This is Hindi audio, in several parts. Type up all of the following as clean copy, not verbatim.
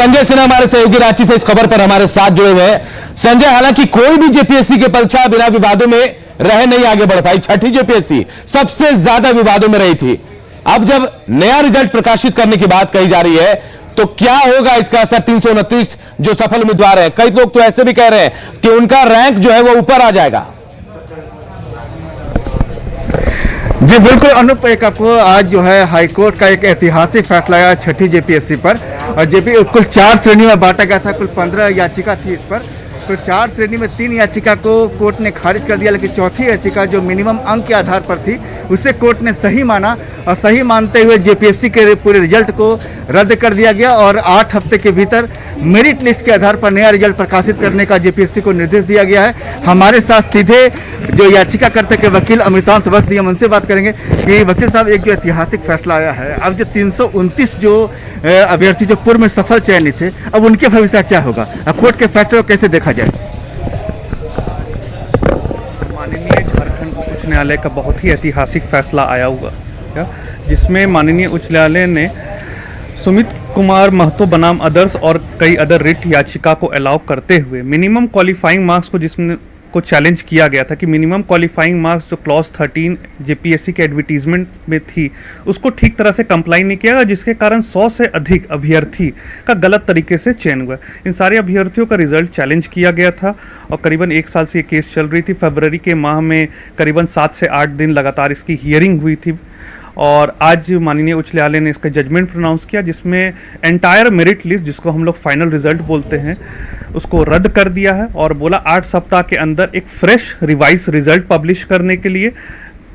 संजय सिन्हा हमारे सहयोगी रांची से इस खबर पर हमारे साथ जुड़े हुए हैं। संजय, हालांकि कोई भी जेपीएससी की परीक्षा बिना विवादों में रहे नहीं आगे बढ़ पाई। छठी जेपीएससी सबसे ज्यादा विवादों में रही थी। अब जब नया रिजल्ट प्रकाशित करने की बात कही जा रही है तो क्या होगा इसका असर? 329 जो सफल उम्मीदवार है, कई लोग तो ऐसे भी कह रहे हैं कि उनका रैंक जो है वो ऊपर आ जाएगा। जी बिल्कुल अनुप, एक आपको आज जो है हाईकोर्ट का एक ऐतिहासिक फैसला आया छठी जेपीएससी पर। और कुल 4 श्रेणी में बांटा गया था, कुल 15 याचिका थी इस पर। तो 4 श्रेणी में 3 याचिका को कोर्ट ने खारिज कर दिया, लेकिन चौथी याचिका जो मिनिमम अंक के आधार पर थी उसे कोर्ट ने सही माना। और सही मानते हुए जेपीएससी के पूरे रिजल्ट को रद्द कर दिया गया और 8 हफ्ते के भीतर मेरिट लिस्ट के आधार पर नया रिजल्ट प्रकाशित करने का जेपीएससी को निर्देश दिया गया है। हमारे साथ सीधे जो याचिकाकर्ता के वकील अमृतांश वत्स जी, हम उनसे बात करेंगे कि वकील साहब, एक जो ऐतिहासिक फैसला आया है, अब जो 329 जो अभ्यर्थी जो पूर्व में सफल चयनित थे, अब उनके भविष्य क्या होगा? अब कोर्ट के फैसले को कैसे देखा जाए? माननीय झारखंड उच्च न्यायालय का बहुत ही ऐतिहासिक फैसला आया हुआ, जिसमें माननीय उच्च न्यायालय ने सुमित कुमार महतो बनाम अदर्स और कई अदर रिट याचिका को अलाउ करते हुए मिनिमम क्वालिफाइंग मार्क्स को, जिसमें को चैलेंज किया गया था कि मिनिमम क्वालिफाइंग मार्क्स जो क्लॉज 13 जेपीएससी के एडवर्टीजमेंट में थी उसको ठीक तरह से कंप्लाई नहीं किया गया, जिसके कारण 100 से अधिक अभ्यर्थी का गलत तरीके से चयन हुआ। इन सारे अभ्यर्थियों का रिजल्ट चैलेंज किया गया था और करीबन 1 साल से ये केस चल रही थी। फरवरी के माह में करीबन 7 से 8 दिन लगातार इसकी हियरिंग हुई थी और आज माननीय उच्च न्यायालय ने इसका जजमेंट प्रोनाउंस किया, जिसमें एंटायर मेरिट लिस्ट, जिसको हम लोग फाइनल रिजल्ट बोलते हैं, उसको रद्द कर दिया है और बोला 8 सप्ताह के अंदर एक फ्रेश रिवाइज रिजल्ट पब्लिश करने के लिए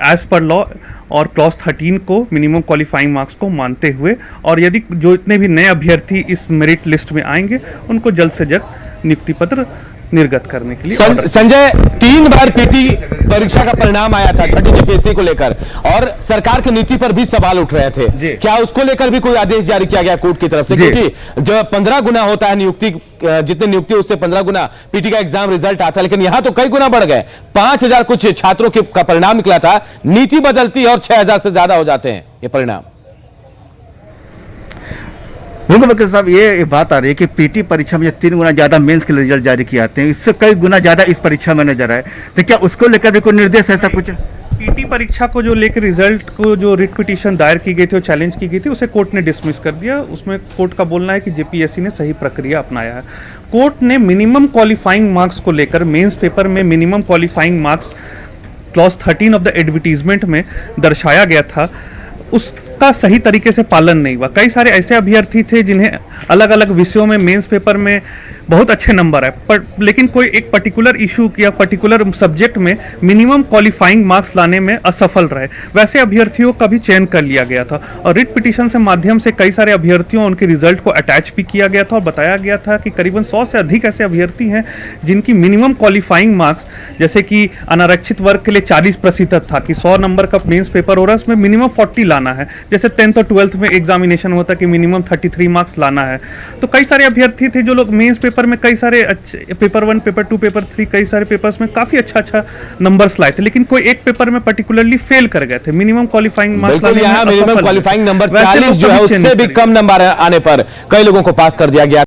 एज पर लॉ और क्लॉज 13 को मिनिमम क्वालिफाइंग मार्क्स को मानते हुए, और यदि जो इतने भी नए अभ्यर्थी इस मेरिट लिस्ट में आएंगे उनको जल्द से जल्द नियुक्ति पत्र निर्गत करने के लिए। संजय, 3 बार पीटी परीक्षा का परिणाम आया था छठी जेपीएससी को लेकर और सरकार की नीति पर भी सवाल उठ रहे थे। क्या उसको लेकर भी कोई आदेश जारी किया गया कोर्ट की तरफ से? क्योंकि जो 15 गुना होता है नियुक्ति, जितने नियुक्ति उससे 15 गुना पीटी का एग्जाम रिजल्ट आता है, लेकिन यहां तो कई गुना बढ़ गए। 5000 कुछ छात्रों का परिणाम निकला था, नीति बदलती है और 6000 से ज्यादा हो जाते हैं ये परिणाम। बिल्कुल वकील साहब, ये बात आ रही है कि पीटी परीक्षा में 3 गुना ज्यादा मेंस के रिजल्ट जारी किए जाते हैं, इससे कई गुना ज्यादा इस परीक्षा में नजर आए, तो क्या उसको लेकर भी कोई निर्देश ऐसा कुछ? पीटी परीक्षा को जो लेकर रिजल्ट को जो रिट पिटीशन दायर की गई थी और चैलेंज की गई थी, उसे कोर्ट ने डिसमिस कर दिया। उसमें कोर्ट का बोलना है कि जेपीएससी ने सही प्रक्रिया अपनाया है। कोर्ट ने मिनिमम क्वालिफाइंग मार्क्स को लेकर मेंस पेपर में minimum qualifying marks clause 13 of the advertisement में दर्शाया गया था, उसका सही तरीके से पालन नहीं हुआ। कई सारे ऐसे अभ्यर्थी थे जिन्हें अलग अलग विषयों में मेंस पेपर में बहुत अच्छे नंबर है, पर लेकिन कोई एक पर्टिकुलर इशू या पर्टिकुलर सब्जेक्ट में मिनिमम क्वालिफाइंग मार्क्स लाने में असफल रहे, वैसे अभ्यर्थियों का भी चयन कर लिया गया था। और रिट पिटीशन से माध्यम से कई सारे अभ्यर्थियों उनके रिजल्ट को अटैच भी किया गया था और बताया गया था कि करीबन 100 से अधिक ऐसे अभ्यर्थी हैं जिनकी मिनिमम क्वालिफाइंग मार्क्स, जैसे कि अनारक्षित वर्ग के लिए 40% था कि 100 नंबर का मेंस पेपर हो रहा है, उसमें मिनिमम 40 लाना है। जैसे 10th और 12th में एग्जामिनेशन होता कि मिनिमम 33 मार्क्स लाना है। तो कई सारे अभ्यर्थी थे जो लोग मेंस पेपर में कई सारे अच्छे, पेपर 1, पेपर 2, पेपर 3, कई सारे पेपर्स में काफी अच्छा नंबर्स लाए थे, लेकिन कोई एक पेपर में पर्टिकुलरली फेल कर गए थे। Minimum qualifying marks minimum qualifying number 40 जो है उससे भी कम नंबर आने पर कई लोगों को पास कर दिया गया।